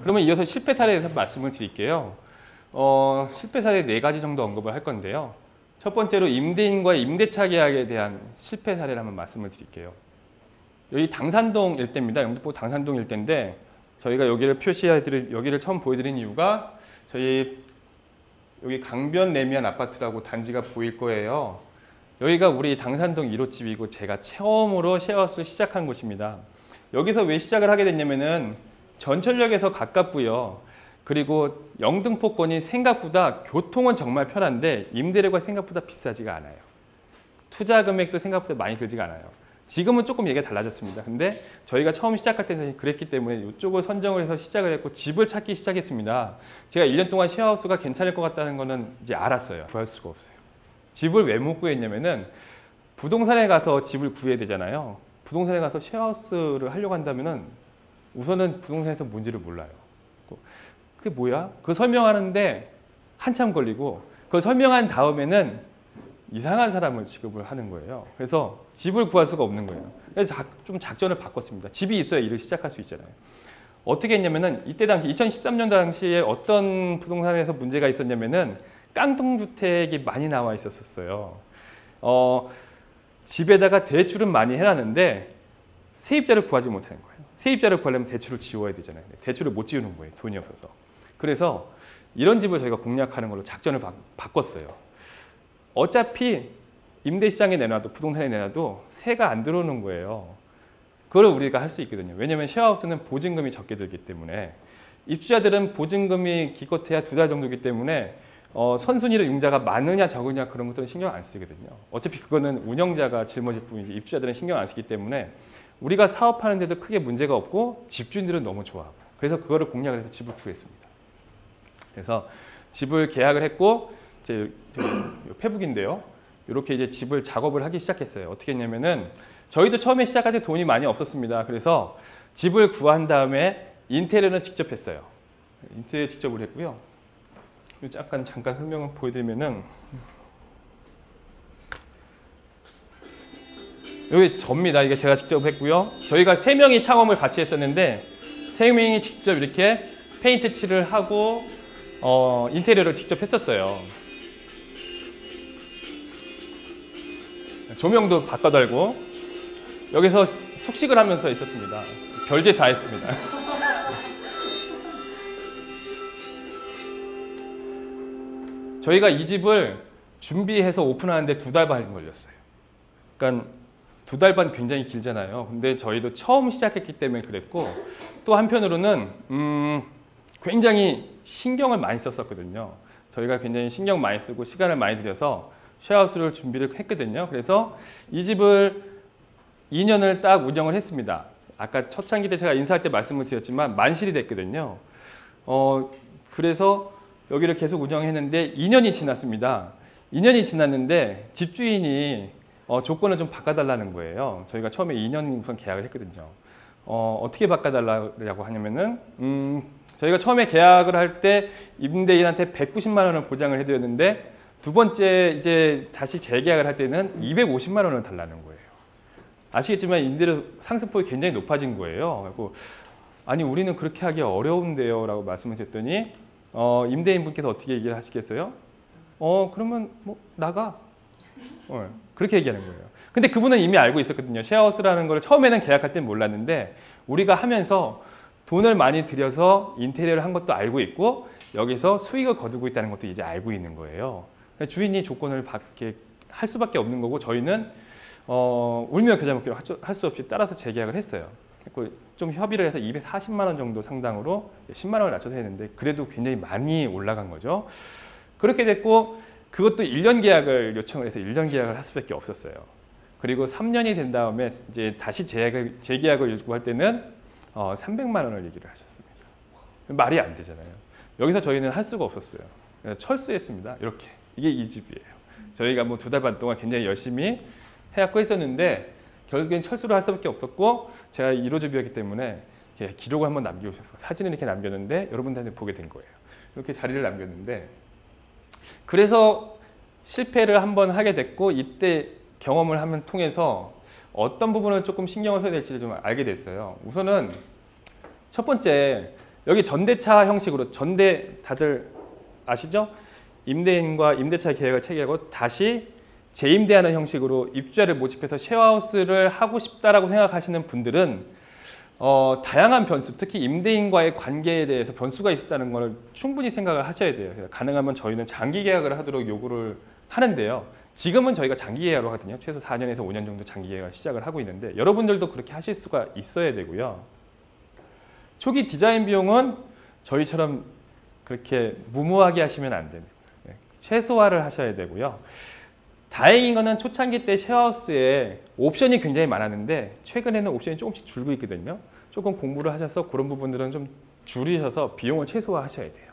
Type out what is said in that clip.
그러면 이어서 실패 사례에 대해서 말씀을 드릴게요. 실패 사례 4가지 정도 언급을 할 건데요. 첫 번째로 임대인과 임대차 계약에 대한 실패 사례를 한번 말씀을 드릴게요. 여기 당산동 일대입니다. 영등포 당산동 일대인데 저희가 여기를 여기를 처음 보여드린 이유가 저희 여기 강변 레미안 아파트라고 단지가 보일 거예요. 여기가 우리 당산동 1호 집이고 제가 처음으로 쉐어하우스를 시작한 곳입니다. 여기서 왜 시작을 하게 됐냐면은 전철역에서 가깝고요. 그리고 영등포권이 생각보다 교통은 정말 편한데 임대료가 생각보다 비싸지가 않아요. 투자 금액도 생각보다 많이 들지가 않아요. 지금은 조금 얘기가 달라졌습니다. 근데 저희가 처음 시작할 때는 그랬기 때문에 이쪽을 선정을 해서 시작을 했고 집을 찾기 시작했습니다. 제가 1년 동안 쉐어하우스가 괜찮을 것 같다는 거는 이제 알았어요. 구할 수가 없어요. 집을 왜 못 구했냐면은 부동산에 가서 집을 구해야 되잖아요. 부동산에 가서 쉐어하우스를 하려고 한다면은 우선은 부동산에서 뭔지를 몰라요. 그게 뭐야? 그거 설명하는데 한참 걸리고 그걸 설명한 다음에는 이상한 사람을 취급을 하는 거예요. 그래서 집을 구할 수가 없는 거예요. 그래서 좀 작전을 바꿨습니다. 집이 있어야 일을 시작할 수 있잖아요. 어떻게 했냐면은 이때 당시 2013년 당시에 어떤 부동산에서 문제가 있었냐면은 깡통주택이 많이 나와 있었어요. 집에다가 대출은 많이 해놨는데 세입자를 구하지 못하는 거예요. 세입자를 구하려면 대출을 지워야 되잖아요. 대출을 못 지우는 거예요. 돈이 없어서. 그래서 이런 집을 저희가 공략하는 걸로 작전을 바꿨어요. 어차피 임대시장에 내놔도 부동산에 내놔도 세가 안 들어오는 거예요. 그걸 우리가 할 수 있거든요. 왜냐하면 쉐어하우스는 보증금이 적게 들기 때문에 입주자들은 보증금이 기껏해야 2달 정도이기 때문에 선순위로 융자가 많으냐 적으냐 그런 것들은 신경 안 쓰거든요. 어차피 그거는 운영자가 짊어질 뿐이지 입주자들은 신경 안 쓰기 때문에 우리가 사업하는 데도 크게 문제가 없고 집주인들은 너무 좋아하고 그래서 그거를 공략을 해서 집을 구했습니다. 그래서 집을 계약을 했고 이제 페북인데요. 이렇게 이제 집을 작업을 하기 시작했어요. 어떻게 했냐면은 저희도 처음에 시작할 때 돈이 많이 없었습니다. 그래서 집을 구한 다음에 인테리어는 직접 했어요. 인테리어 직접 했고요. 잠깐 설명을 보여드리면은 여기 접니다. 이게 제가 직접 했고요. 저희가 3명이 창업을 같이 했었는데 3명이 직접 이렇게 페인트 칠을 하고 인테리어를 직접 했었어요. 조명도 바꿔달고 여기서 숙식을 하면서 있었습니다. 별짓 다 했습니다. 저희가 이 집을 준비해서 오픈하는데 2달 반 걸렸어요. 그러니까 2달 반 굉장히 길잖아요. 근데 저희도 처음 시작했기 때문에 그랬고 또 한편으로는 굉장히 신경을 많이 썼었거든요. 저희가 굉장히 신경 많이 쓰고 시간을 많이 들여서 쉐어하우스를 준비를 했거든요. 그래서 이 집을 2년을 딱 운영을 했습니다. 아까 초창기 때 제가 인사할 때 말씀을 드렸지만 만실이 됐거든요. 그래서 여기를 계속 운영했는데 2년이 지났습니다. 2년이 지났는데 집주인이 조건을 좀 바꿔달라는 거예요. 저희가 처음에 2년 우선 계약을 했거든요. 어떻게 바꿔달라고 하냐면은 저희가 처음에 계약을 할 때 임대인한테 190만 원을 보장을 해드렸는데 두 번째 이제 다시 재계약을 할 때는 250만 원을 달라는 거예요. 아시겠지만 임대료 상승폭이 굉장히 높아진 거예요. 그리고 아니 우리는 그렇게 하기 어려운데요 라고 말씀을 드렸더니 임대인분께서 어떻게 얘기를 하시겠어요? 그러면 뭐 나가. 그렇게 얘기하는 거예요. 근데 그분은 이미 알고 있었거든요. 쉐어하우스라는 걸 처음에는 계약할 땐 몰랐는데 우리가 하면서 돈을 많이 들여서 인테리어를 한 것도 알고 있고 여기서 수익을 거두고 있다는 것도 이제 알고 있는 거예요. 주인이 조건을 받게 할 수밖에 없는 거고 저희는 울며 겨자 먹기로 할 수 없이 따라서 재계약을 했어요. 좀 협의를 해서 240만 원 정도 상당으로 10만 원을 낮춰서 했는데 그래도 굉장히 많이 올라간 거죠. 그렇게 됐고 그것도 1년 계약을 요청을 해서 1년 계약을 할 수밖에 없었어요. 그리고 3년이 된 다음에 이제 다시 재계약을 요구할 때는 300만 원을 얘기를 하셨습니다. 말이 안 되잖아요. 여기서 저희는 할 수가 없었어요. 그래서 철수했습니다. 이렇게. 이게 이 집이에요. 저희가 뭐 2달 반 동안 굉장히 열심히 해갖고 했었는데 결국엔 철수를 할 수밖에 없었고 제가 1호집이었기 때문에 기록을 한번 남겨주셔서 사진을 이렇게 남겼는데 여러분들한테 보게 된 거예요. 이렇게 자리를 남겼는데 그래서 실패를 한번 하게 됐고 이때 경험을 하면 통해서 어떤 부분을 조금 신경을 써야 될지를 좀 알게 됐어요. 우선은 첫 번째 여기 전대차 형식으로 다들 아시죠? 임대인과 임대차 계약을 체결하고 다시 재임대하는 형식으로 입주자를 모집해서 쉐어하우스를 하고 싶다라고 생각하시는 분들은 다양한 변수, 특히 임대인과의 관계에 대해서 변수가 있었다는 걸 충분히 생각을 하셔야 돼요. 가능하면 저희는 장기 계약을 하도록 요구를 하는데요. 지금은 저희가 장기 계약을 하거든요. 최소 4년에서 5년 정도 장기 계약을 시작을 하고 있는데 여러분들도 그렇게 하실 수가 있어야 되고요. 초기 디자인 비용은 저희처럼 그렇게 무모하게 하시면 안 됩니다. 최소화를 하셔야 되고요. 다행인 거는 초창기 때 쉐어하우스에 옵션이 굉장히 많았는데 최근에는 옵션이 조금씩 줄고 있거든요. 조금 공부를 하셔서 그런 부분들은 좀 줄이셔서 비용을 최소화하셔야 돼요.